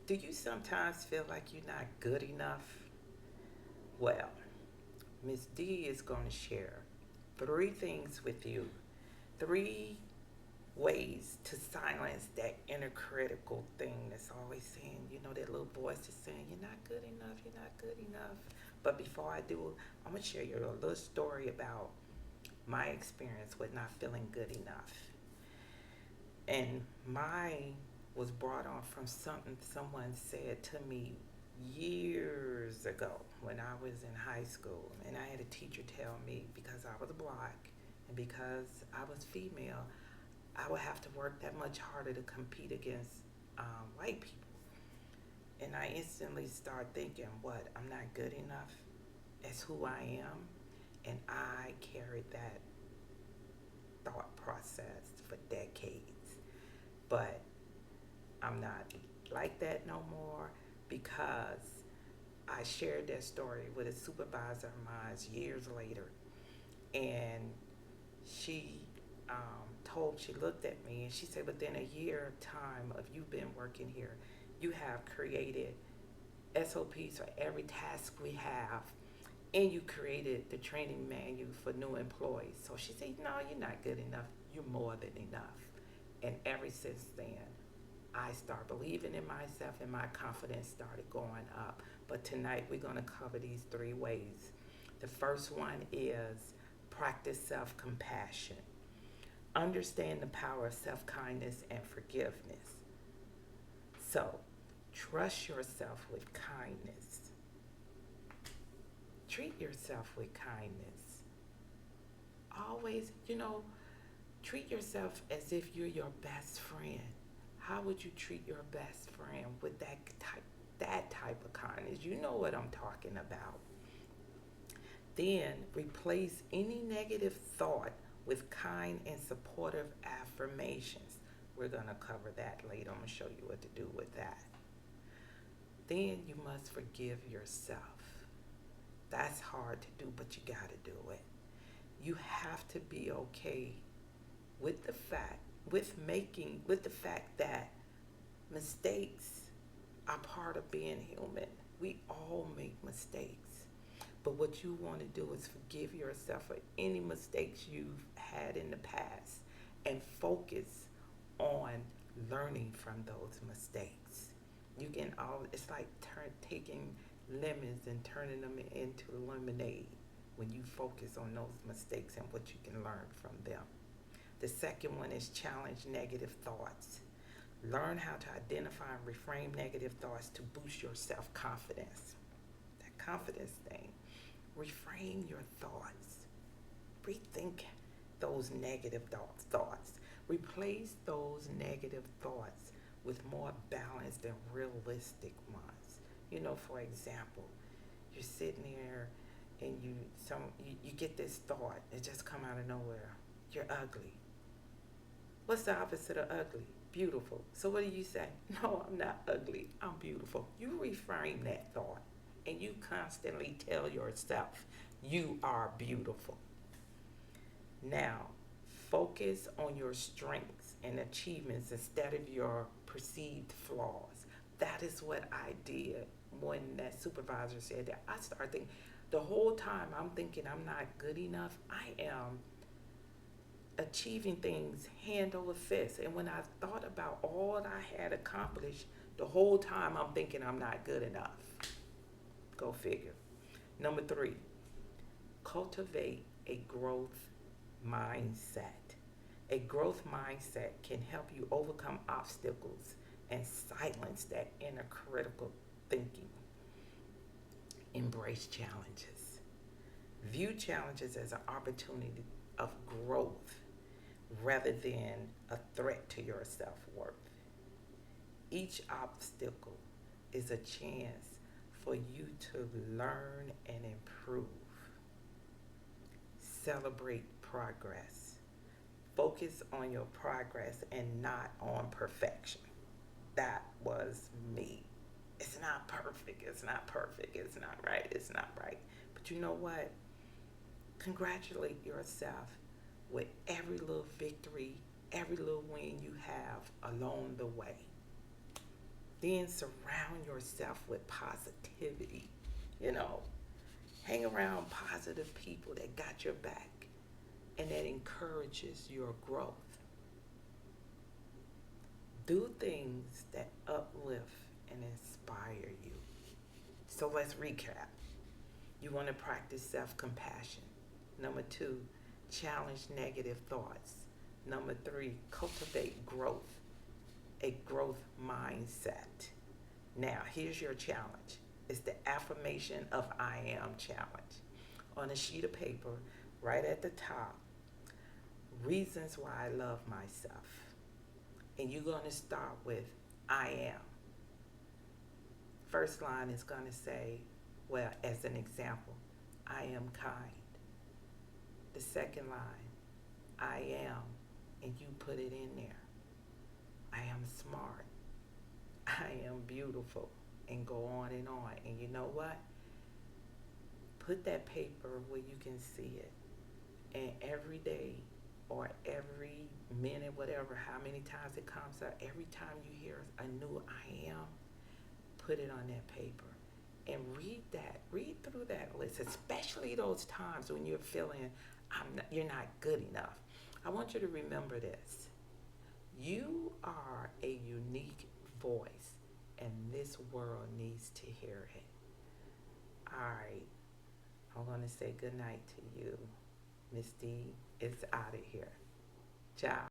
Do you sometimes feel like you're not good enough? Well, Miss D is going to share three things with you. Three ways to silence that inner critical thing that's always saying, that little voice is saying, you're not good enough, you're not good enough. But before I do, I'm going to share you a little story about my experience with not feeling good enough. And mine was brought on from something someone said to me years ago when I was in high school. And I had a teacher tell me because I was black and because I was female, I would have to work that much harder to compete against white people. And I instantly start thinking, what, I'm not good enough as who I am. And I carried that thought process for decades. But I'm not like that no more because I shared that story with a supervisor of mine years later. And she she looked at me and she said, within a year time of you been working here, you have created SOPs for every task we have, and you created the training manual for new employees. So she said, no, you're not good enough. You're more than enough. And ever since then, I started believing in myself and my confidence started going up. But tonight we're going to cover these three ways. The first one is practice self-compassion. Understand the power of self-kindness and forgiveness. So, trust yourself with kindness. Treat yourself with kindness. Always, treat yourself as if you're your best friend. How would you treat your best friend with that type of kindness? You know what I'm talking about. Then replace any negative thought with kind and supportive affirmations. We're going to cover that later. I'm going to show you what to do with that. Then you must forgive yourself. That's hard to do, but you got to do it. You have to be okay with the fact that mistakes are part of being human. We all make mistakes. But what you want to do is forgive yourself for any mistakes you've had in the past and focus on learning from those mistakes. It's like taking lemons and turning them into lemonade when you focus on those mistakes and what you can learn from them. The second one is challenge negative thoughts. Learn how to identify and reframe negative thoughts to boost your self-confidence. That confidence thing. Reframe your thoughts. Rethink those negative thoughts. Replace those negative thoughts with more balanced and realistic ones. For example, you're sitting there and you get this thought. It just come out of nowhere. You're ugly. What's the opposite of ugly? Beautiful. So what do you say? No, I'm not ugly. I'm beautiful. You reframe that thought and you constantly tell yourself you are beautiful. Now, focus on your strengths and achievements instead of your perceived flaws. That is what I did when that supervisor said that. I started thinking, the whole time I'm thinking I'm not good enough. I am achieving things hand over fist. And when I thought about all I had accomplished, the whole time I'm thinking I'm not good enough. Go figure. Number 3, cultivate a growth mindset. A growth mindset can help you overcome obstacles and silence that inner critical thinking. Embrace challenges. View challenges as an opportunity of growth rather than a threat to your self-worth. Each obstacle is a chance for you to learn and improve. Celebrate progress. Focus on your progress and not on perfection. That was me. It's not perfect. It's not perfect. It's not right. It's not right. But you know what? Congratulate yourself with every little victory, every little win you have along the way. Then surround yourself with positivity. You know, hang around positive people that got your back and that encourages your growth. Do things that uplift and inspire you. So let's recap. You want to practice self compassion. Number two, challenge negative thoughts. Number three, cultivate growth, a growth mindset. Now, here's your challenge. It's the affirmation of I am challenge. On a sheet of paper, right at the top, reasons why I love myself. And you're going to start with I am. First line is going to say, well, as an example, I am kind. The second line, I am, and you put it in there. I am smart. I am beautiful, and go on and on. And you know what? Put that paper where you can see it. And every day or every minute, whatever, how many times it comes up, every time you hear a new I am, put it on that paper. And read that. Read through that list, especially those times when you're feeling you're not good enough. I want you to remember this. You are a unique voice, and this world needs to hear it. All right. I'm going to say good night to you. Miss D is out of here. Ciao.